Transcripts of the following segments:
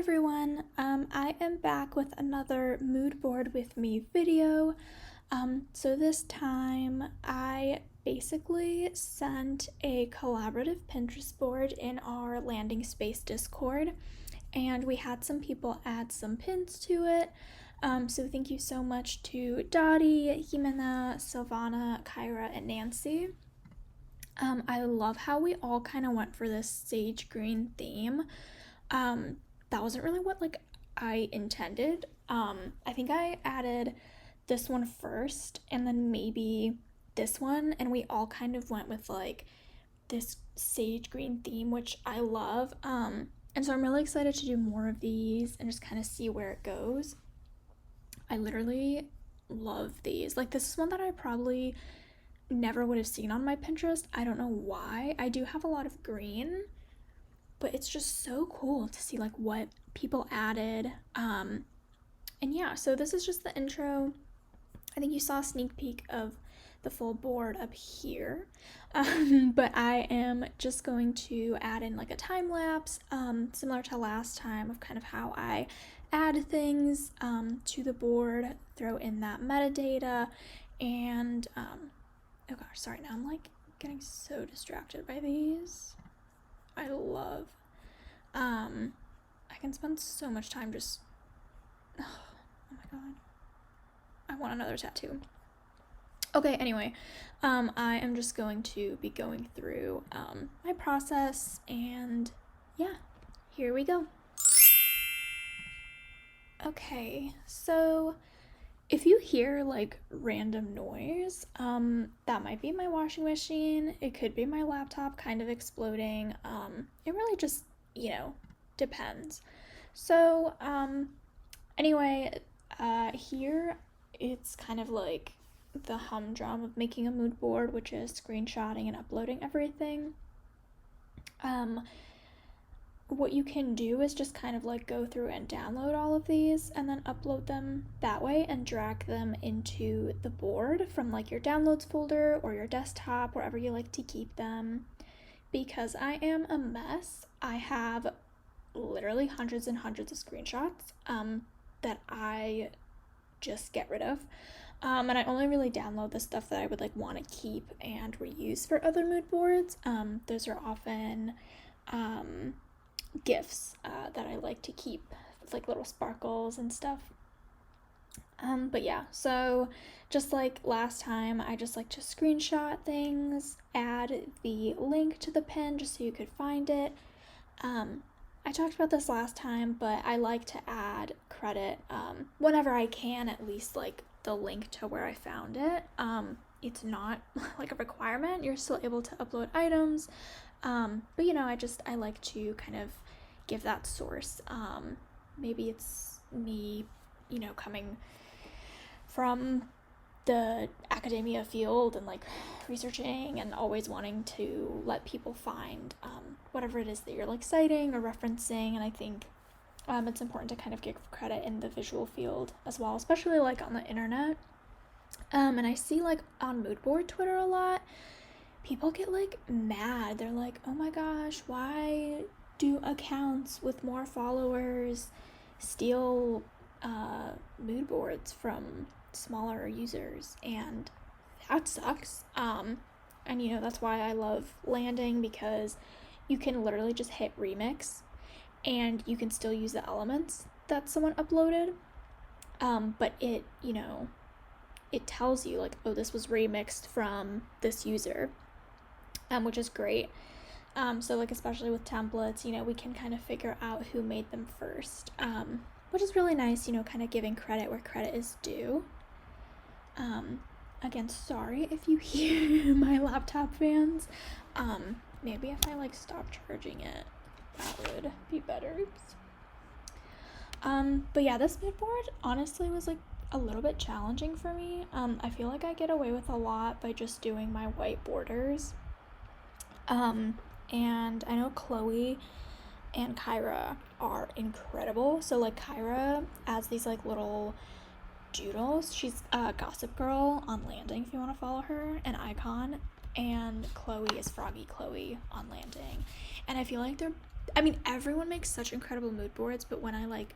everyone, I am back with another mood board with me video. So this time I basically sent a collaborative Pinterest board in our landing space Discord, and we had some people add some pins to it. So thank you so much to Dottie, Jimena, Silvana, Kyra, and Nancy. I love how we all kind of went for this sage green theme. That wasn't really what I intended. I think I added this one first and then maybe this one, and we all kind of went with this sage green theme, which I love. And so I'm really excited to do more of these and just kind of see where it goes. I literally love these. This is one that I probably never would have seen on my Pinterest. I don't know why. I do have a lot of green, but it's just so cool to see what people added. And yeah, so this is just the intro. I think you saw a sneak peek of the full board up here. But I am just going to add in a time lapse, similar to last time, of kind of how I add things to the board, throw in that metadata, and oh gosh, sorry, now I'm getting so distracted by these. I love. I can spend so much time just. Oh my god. I want another tattoo. Okay, anyway, I am just going to be going through my process, and yeah, here we go. Okay, so if you hear random noise, that might be my washing machine. It could be my laptop kind of exploding. It really just, depends. So, anyway, here it's kind of the humdrum of making a mood board, which is screenshotting and uploading everything. What you can do is just kind of go through and download all of these and then upload them that way and drag them into the board from your downloads folder or your desktop, wherever you like to keep them. Because I am a mess, I have literally hundreds and hundreds of screenshots that I just get rid of. And I only really download the stuff that I would want to keep and reuse for other mood boards. Those are often gifts that I like to keep with little sparkles and stuff. But yeah, so just like last time, I just like to screenshot things, add the link to the pin just so you could find it. I talked about this last time, but I like to add credit whenever I can, at least the link to where I found it. It's not a requirement. You're still able to upload items. But I like to kind of give that source. Maybe it's me, coming from the academia field and researching and always wanting to let people find whatever it is that you're citing or referencing. And I think it's important to kind of give credit in the visual field as well, especially on the internet. And I see on moodboard Twitter a lot, people get mad. They're oh my gosh, why do accounts with more followers steal mood boards from smaller users? And that sucks. And that's why I love Landing, because you can literally just hit remix and you can still use the elements that someone uploaded. But it it tells you oh, this was remixed from this user, which is great. So especially with templates, we can kind of figure out who made them first, which is really nice, kind of giving credit where credit is due. Again, sorry if you hear my laptop fans. Maybe if I stop charging it, that would be better. But yeah, this mood board honestly was a little bit challenging for me. I feel I get away with a lot by just doing my white borders. And I know Chloe and Kyra are incredible. So Kyra adds these little doodles. She's a Gossip Girl on Landing if you want to follow her, an icon. And Chloe is Froggy Chloe on Landing. And I feel they're I mean, everyone makes such incredible mood boards, but when I like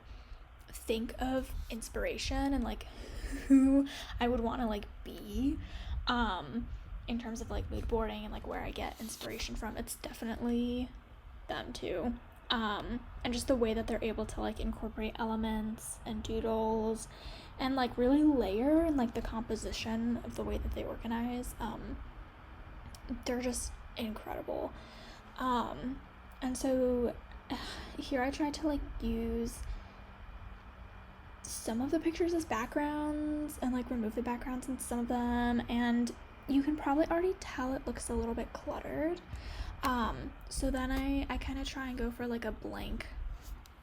think of inspiration and like who I would want to like be, in terms of like mood boarding and like where I get inspiration from, it's definitely them too. And just the way that they're able to like incorporate elements and doodles and like really layer and like the composition of the way that they organize. They're just incredible. And so here I tried to like use some of the pictures as backgrounds and like remove the backgrounds in some of them, and you can probably already tell it looks a little bit cluttered. So then I kind of try and go for like a blank,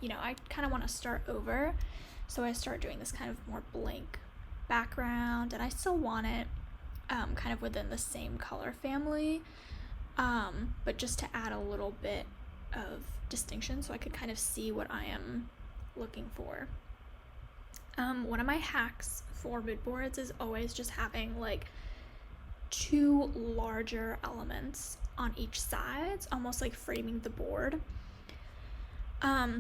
I kind of want to start over, so I start doing this kind of more blank background, and I still want it kind of within the same color family, but just to add a little bit of distinction so I could kind of see what I am looking for. One of my hacks for mood boards is always just having like 2 larger elements on each side, almost like framing the board.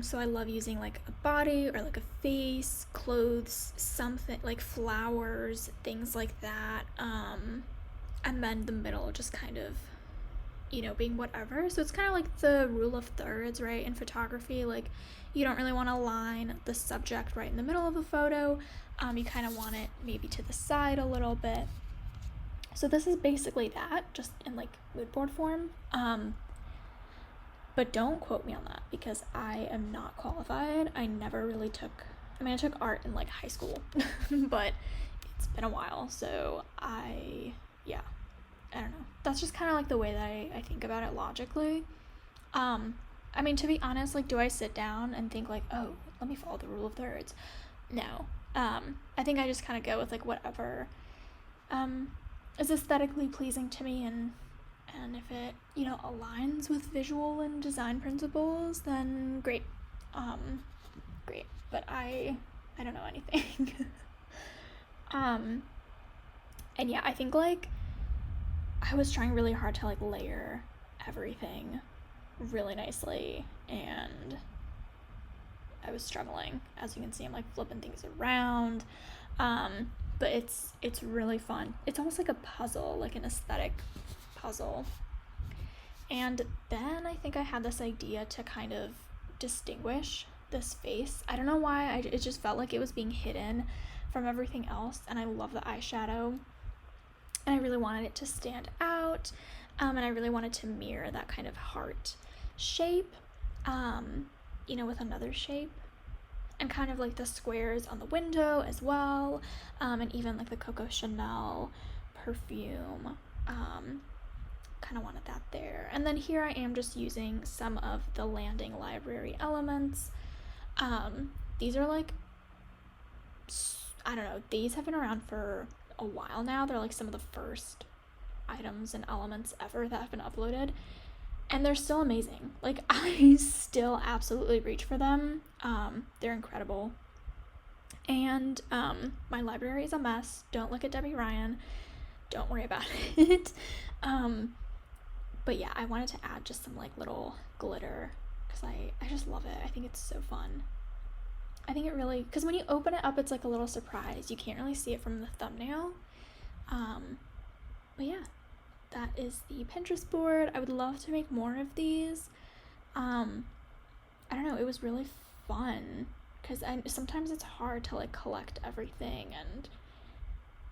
So I love using like a body or like a face, clothes, something like flowers, things like that. And then the middle just kind of, being whatever. So it's kind of like the rule of thirds, right? In photography, like you don't really want to line the subject right in the middle of a photo. You kind of want it maybe to the side a little bit. So this is basically that, just in like mood board form. But don't quote me on that because I am not qualified. I never really took art in like high school, but it's been a while. So I don't know. That's just kind of like the way that I think about it logically. To be honest, like, do I sit down and think like, oh, let me follow the rule of thirds? No. I think I just kind of go with like whatever is aesthetically pleasing to me, and if it, aligns with visual and design principles, then great. Great. But I don't know anything. And yeah, I think like I was trying really hard to like layer everything really nicely, and I was struggling. As you can see, I'm like flipping things around. But it's really fun. It's almost like a puzzle, like an aesthetic puzzle. And then I think I had this idea to kind of distinguish this face. I don't know why, it just felt like it was being hidden from everything else, and I love the eyeshadow, and I really wanted it to stand out, and I really wanted to mirror that kind of heart shape, with another shape, and kind of like the squares on the window as well, and even like the Coco Chanel perfume, kind of wanted that there. And then here I am just using some of the landing library elements. These are like, I don't know, these have been around for a while now. They're like some of the first items and elements ever that have been uploaded, and they're still amazing. Like, I still absolutely reach for them. They're incredible. And my library is a mess. Don't look at Debbie Ryan. Don't worry about it. But yeah, I wanted to add just some like little glitter because I just love it. I think it's so fun. I think it really, because when you open it up, it's like a little surprise. You can't really see it from the thumbnail. But yeah, that is the Pinterest board. I would love to make more of these. I don't know, it was really fun because sometimes it's hard to like collect everything, and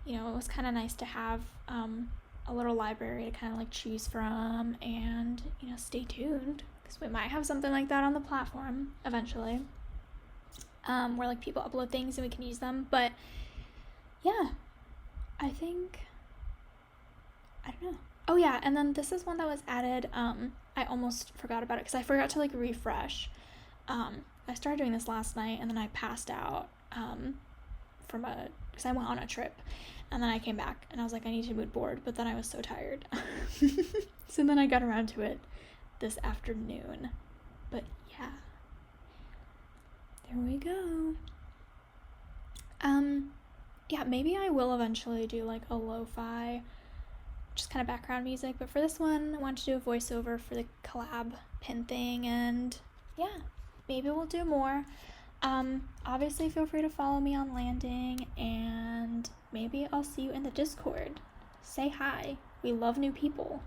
it was kind of nice to have a little library to kind of like choose from, and stay tuned because we might have something like that on the platform eventually, where like people upload things and we can use them. But yeah, I think, I don't know. Oh yeah, and then this is one that was added. I almost forgot about it because I forgot to like refresh. I started doing this last night, and then I passed out because I went on a trip, and then I came back and I was like, I need to mood board, but then I was so tired. So then I got around to it this afternoon. But yeah, there we go. Yeah, maybe I will eventually do like a lo-fi, just kind of background music, but for this one I wanted to do a voiceover for the collab pin thing, and yeah, maybe we'll do more. Obviously feel free to follow me on Landing, and maybe I'll see you in the Discord. Say hi. We love new people.